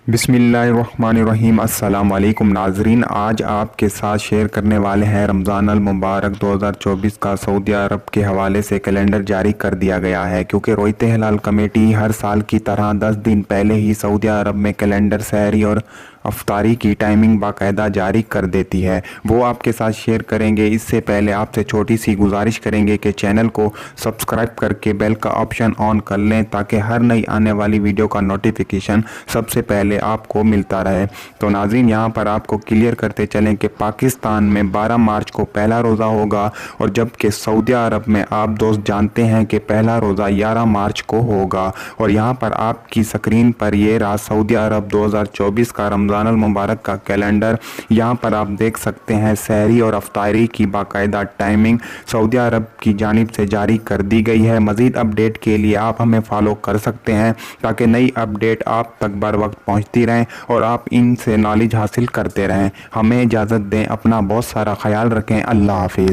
बिस्मिल्लाहिर्रहमानिर्रहीम। अस्सलाम वालेकुम नाजरीन, आज आपके साथ शेयर करने वाले हैं रमज़ान अल मुबारक 2024 का सऊदी अरब के हवाले से कैलेंडर जारी कर दिया गया है। क्योंकि रोयत हिलाल कमेटी हर साल की तरह 10 दिन पहले ही सऊदी अरब में कैलेंडर, सहरी और अफ्तारी की टाइमिंग बाकायदा जारी कर देती है, वो आपके साथ शेयर करेंगे। इससे पहले आपसे छोटी सी गुजारिश करेंगे कि चैनल को सब्सक्राइब करके बेल का ऑप्शन ऑन कर लें ताकि हर नई आने वाली वीडियो का नोटिफिकेशन सबसे पहले आपको मिलता रहे। तो नाज़रीन, यहाँ पर आपको क्लियर करते चलें कि पाकिस्तान में 12 मार्च को पहला रोज़ा होगा और जबकि सऊदी अरब में आप दोस्त जानते हैं कि पहला रोज़ा 11 मार्च को होगा। और यहाँ पर आपकी स्क्रीन पर ये रहा सऊदी अरब 2024 का रमज़ान अल मुबारक का कैलेंडर। यहाँ पर आप देख सकते हैं सहरी और अफ्तारी की बाकायदा टाइमिंग सऊदी अरब की जानिब से जारी कर दी गई है। मज़ीद अपडेट के लिए आप हमें फॉलो कर सकते हैं ताकि नई अपडेट आप तक बर वक्त पहुँचती रहें और आप इनसे नॉलेज हासिल करते रहें। हमें इजाज़त दें, अपना बहुत सारा ख्याल रखें। अल्लाह हाफिज़।